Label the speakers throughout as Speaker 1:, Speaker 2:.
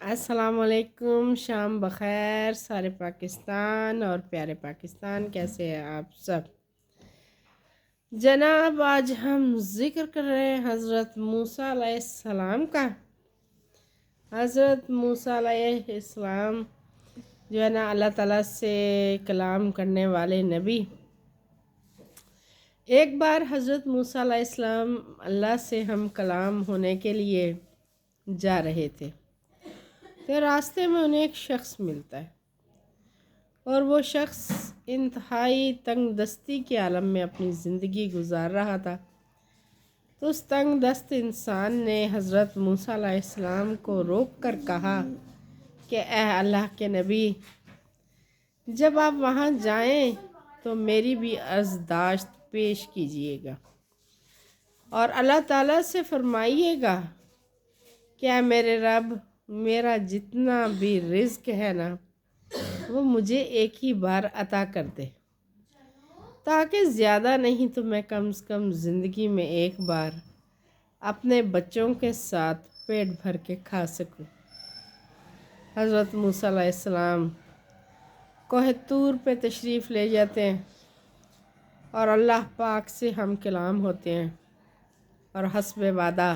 Speaker 1: السلام علیکم، شام بخیر سارے پاکستان اور پیارے پاکستان، کیسے ہیں آپ سب؟ جناب آج ہم ذکر کر رہے ہیں حضرت موسیٰ علیہ السلام کا۔ حضرت موسیٰ علیہ السلام جو ہے نا اللہ تعالیٰ سے کلام کرنے والے نبی۔ ایک بار حضرت موسیٰ علیہ السلام اللہ سے ہم کلام ہونے کے لیے جا رہے تھے، تو راستے میں انہیں ایک شخص ملتا ہے، اور وہ شخص انتہائی تنگ دستی کے عالم میں اپنی زندگی گزار رہا تھا۔ تو اس تنگ دست انسان نے حضرت موسیٰ علیہ السلام کو روک کر کہا کہ اے اللہ کے نبی، جب آپ وہاں جائیں تو میری بھی عرضداشت پیش کیجیے گا، اور اللہ تعالیٰ سے فرمائیے گا کہ اے میرے رب، میرا جتنا بھی رزق ہے نا وہ مجھے ایک ہی بار عطا کر دے، تاکہ زیادہ نہیں تو میں کم سے کم زندگی میں ایک بار اپنے بچوں کے ساتھ پیٹ بھر کے کھا سکوں۔ حضرت موسیٰ علیہ السلام کوہ طور پہ تشریف لے جاتے ہیں، اور اللہ پاک سے ہم کلام ہوتے ہیں، اور حسب وعدہ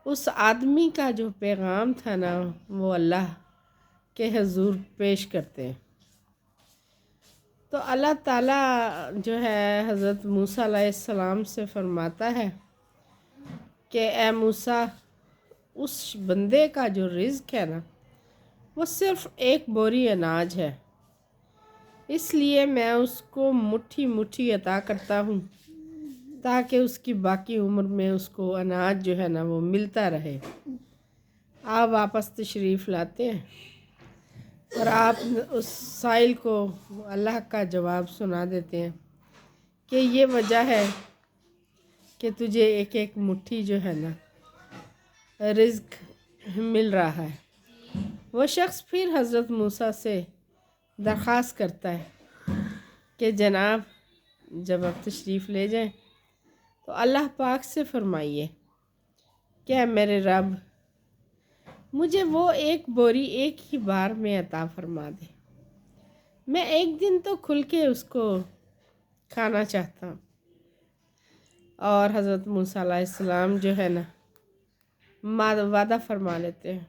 Speaker 1: اس آدمی کا جو پیغام تھا نا وہ اللہ کے حضور پیش کرتے ہیں۔ تو اللہ تعالیٰ جو ہے حضرت موسیٰ علیہ السلام سے فرماتا ہے کہ اے موسیٰ، اس بندے کا جو رزق ہے نا وہ صرف ایک بوری اناج ہے، اس لیے میں اس کو مٹھی مٹھی عطا کرتا ہوں تاکہ اس کی باقی عمر میں اس کو اناج جو ہے نا وہ ملتا رہے۔ آپ واپس تشریف لاتے ہیں اور آپ اس سائل کو اللہ کا جواب سنا دیتے ہیں کہ یہ وجہ ہے کہ تجھے ایک ایک مٹھی جو ہے نا رزق مل رہا ہے۔ وہ شخص پھر حضرت موسیٰ سے درخواست کرتا ہے کہ جناب، جب آپ تشریف لے جائیں تو اللہ پاک سے فرمائیے کہ اے میرے رب، مجھے وہ ایک بوری ایک ہی بار میں عطا فرما دے، میں ایک دن تو کھل کے اس کو کھانا چاہتا ہوں۔ اور حضرت موسیٰ علیہ السلام جو ہے نا وعدہ فرما لیتے ہیں۔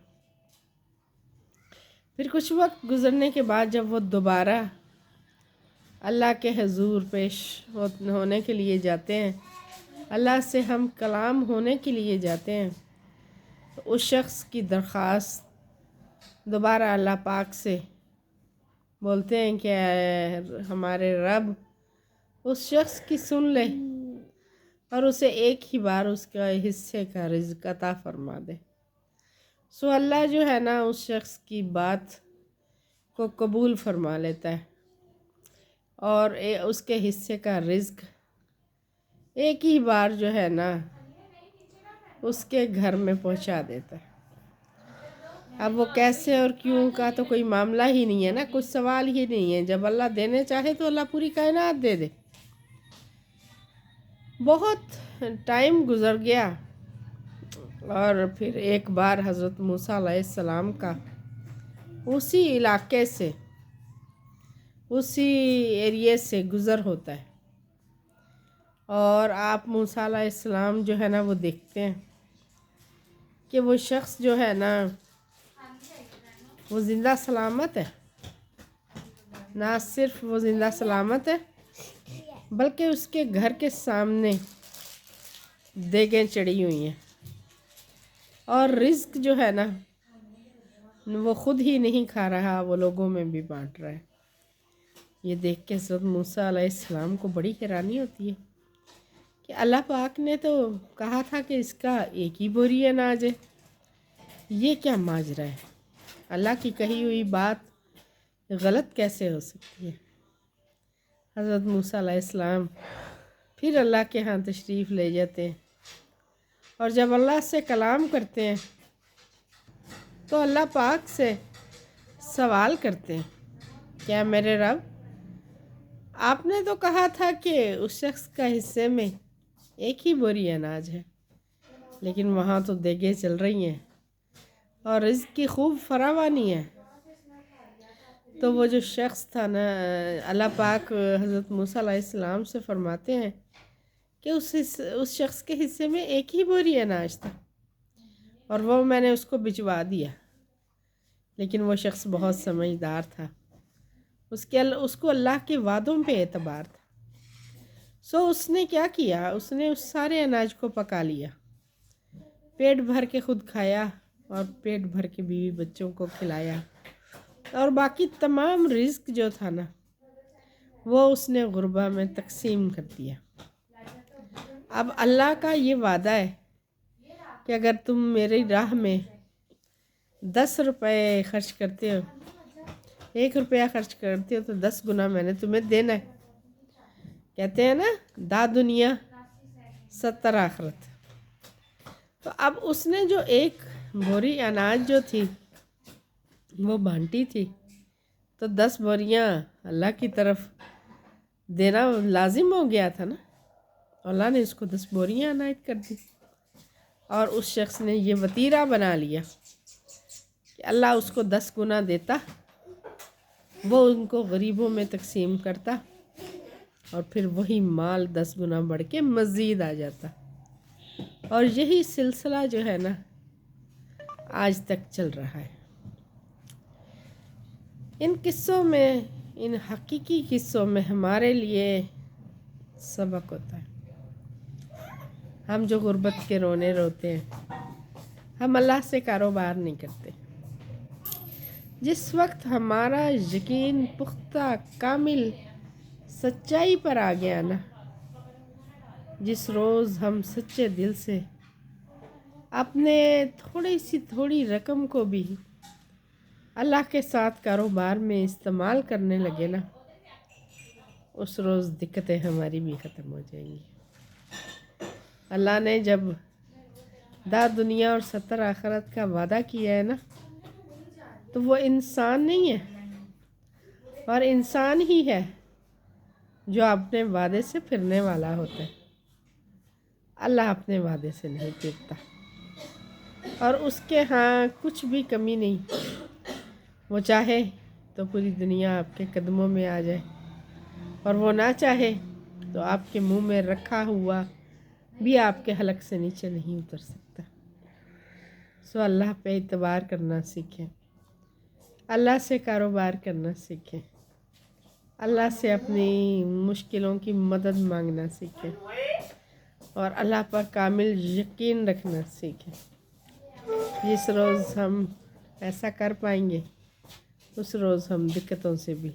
Speaker 1: پھر کچھ وقت گزرنے کے بعد جب وہ دوبارہ اللہ کے حضور پیش ہونے کے لیے جاتے ہیں، اللہ سے ہم کلام ہونے کے لیے جاتے ہیں، تو اس شخص کی درخواست دوبارہ اللہ پاک سے بولتے ہیں کہ اے ہمارے رب، اس شخص کی سن لے اور اسے ایک ہی بار اس کا حصے کا رزق عطا فرما دے۔ سو اللہ جو ہے نا اس شخص کی بات کو قبول فرما لیتا ہے، اور اس کے حصے کا رزق ایک ہی بار جو ہے نا اس کے گھر میں پہنچا دیتا ہے۔ اب وہ کیسے اور کیوں کا تو کوئی معاملہ ہی نہیں ہے نا، کچھ سوال ہی نہیں ہے، جب اللہ دینے چاہے تو اللہ پوری کائنات دے دے۔ بہت ٹائم گزر گیا، اور پھر ایک بار حضرت موسیٰ علیہ السلام کا اسی علاقے سے، اسی ایریے سے گزر ہوتا ہے، اور آپ موسیٰ علیہ السلام جو ہے نا وہ دیکھتے ہیں کہ وہ شخص جو ہے نا وہ زندہ سلامت ہے۔ نہ صرف وہ زندہ سلامت ہے بلکہ اس کے گھر کے سامنے دیگیں چڑھی ہوئی ہیں، اور رزق جو ہے نا وہ خود ہی نہیں کھا رہا، وہ لوگوں میں بھی بانٹ رہا ہے۔ یہ دیکھ کے حضرت موسیٰ علیہ السلام کو بڑی حیرانی ہوتی ہے کہ اللہ پاک نے تو کہا تھا کہ اس کا ایک ہی بوری اناج ہے، یہ کیا ماجرا ہے؟ اللہ کی کہی ہوئی بات غلط کیسے ہو سکتی ہے؟ حضرت موسیٰ علیہ السلام پھر اللہ کے ہاں تشریف لے جاتے ہیں، اور جب اللہ سے کلام کرتے ہیں تو اللہ پاک سے سوال کرتے ہیں کیا میرے رب، آپ نے تو کہا تھا کہ اس شخص کا حصے میں ایک ہی بوری اناج ہے، لیکن وہاں تو دیگیں چل رہی ہیں، اور رزق کی خوب فراوانی ہے۔ تو وہ جو شخص تھا نا، اللہ پاک حضرت موسیٰ علیہ السلام سے فرماتے ہیں کہ اس شخص کے حصے میں ایک ہی بوری اناج تھا اور وہ میں نے اس کو بھجوا دیا، لیکن وہ شخص بہت سمجھدار تھا، اس کو اللہ کے وعدوں پہ اعتبار تھا۔ اس نے کیا کیا، اس نے اس سارے اناج کو پکا لیا، پیٹ بھر کے خود کھایا اور پیٹ بھر کے بیوی بچوں کو کھلایا، اور باقی تمام رزق جو تھا نا وہ اس نے غربا میں تقسیم کر دیا۔ اب اللہ کا یہ وعدہ ہے کہ اگر تم میری راہ میں 10 روپے خرچ کرتے ہو، 1 روپیہ خرچ کرتے ہو تو 10 گنا میں نے تمہیں دینا ہے۔ کہتے ہیں نا، دا دنیا 70 آخرت۔ تو اب اس نے جو ایک بوری اناج جو تھی وہ بانٹی تھی، تو 10 بوریاں اللہ کی طرف دینا لازم ہو گیا تھا نا۔ اللہ نے اس کو 10 بوریاں عنایت کر دی، اور اس شخص نے یہ وتیرہ بنا لیا کہ اللہ اس کو 10 گنا دیتا، وہ ان کو غریبوں میں تقسیم کرتا، اور پھر وہی مال 10 گنا بڑھ کے مزید آ جاتا۔ اور یہی سلسلہ جو ہے نا آج تک چل رہا ہے۔ ان قصوں میں، ان حقیقی قصوں میں ہمارے لیے سبق ہوتا ہے۔ ہم جو غربت کے رونے روتے ہیں، ہم اللہ سے کاروبار نہیں کرتے۔ جس وقت ہمارا یقین پختہ کامل سچائی پر آ گیا نا، جس روز ہم سچے دل سے اپنے تھوڑی رقم کو بھی اللہ کے ساتھ کاروبار میں استعمال کرنے لگے نا، اس روز دقتیں ہماری بھی ختم ہو جائیں گی۔ اللہ نے جب دا دنیا اور 70 آخرت کا وعدہ کیا ہے نا، تو وہ انسان نہیں ہے، اور انسان ہی ہے جو اپنے وعدے سے پھرنے والا ہوتا ہے۔ اللہ اپنے وعدے سے نہیں پھرتا، اور اس کے ہاں کچھ بھی کمی نہیں۔ وہ چاہے تو پوری دنیا آپ کے قدموں میں آ جائے، اور وہ نہ چاہے تو آپ کے منہ میں رکھا ہوا بھی آپ کے حلق سے نیچے نہیں اتر سکتا۔ اللہ پہ اعتبار کرنا سیکھیں، اللہ سے کاروبار کرنا سیکھیں، اللہ سے اپنی مشکلوں کی مدد مانگنا سیکھیں، اور اللہ پر کامل یقین رکھنا سیکھیں۔ جس روز ہم ایسا کر پائیں گے، اس روز ہم دقتوں سے بھی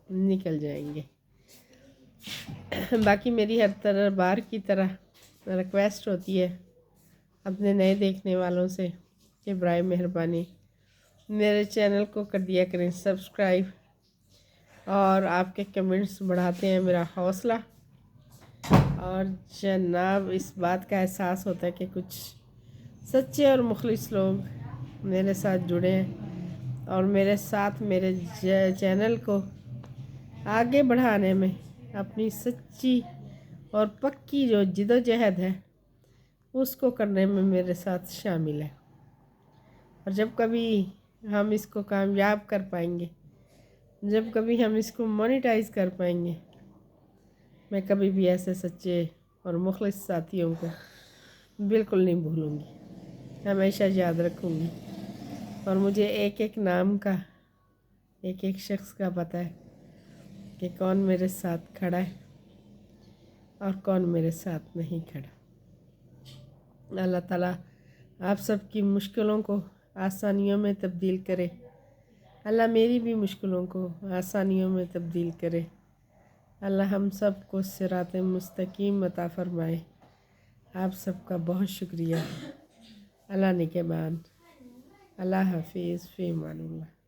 Speaker 1: نکل جائیں گے۔ باقی میری ہر بار کی طرح ریکویسٹ ہوتی ہے اپنے نئے دیکھنے والوں سے کہ برائے مہربانی میرے چینل کو کر دیا کریں سبسکرائب، اور آپ کے کمنٹس بڑھاتے ہیں میرا حوصلہ، اور جناب اس بات کا احساس ہوتا ہے کہ کچھ سچے اور مخلص لوگ میرے ساتھ جڑے ہیں، اور میرے ساتھ میرے چینل کو آگے بڑھانے میں اپنی سچی اور پکی جو جد و جہد ہے اس کو کرنے میں میرے ساتھ شامل ہے۔ اور جب کبھی ہم اس کو کامیاب کر پائیں گے، جب کبھی ہم اس کو مونیٹائز کر پائیں گے، میں کبھی بھی ایسے سچے اور مخلص ساتھیوں کو بالکل نہیں بھولوں گی، ہمیشہ یاد رکھوں گی۔ اور مجھے ایک ایک نام کا، ایک ایک شخص کا پتہ ہے کہ کون میرے ساتھ کھڑا ہے اور کون میرے ساتھ نہیں کھڑا۔ اللہ تعالیٰ آپ سب کی مشکلوں کو آسانیوں میں تبدیل کرے، اللہ میری بھی مشکلوں کو آسانیوں میں تبدیل کرے۔ اللہ ہم سب کو صراط مستقیم عطا فرمائے۔ آپ سب کا بہت شکریہ۔ اللہ نگہبان۔ اللہ حافظ، فی امان اللہ۔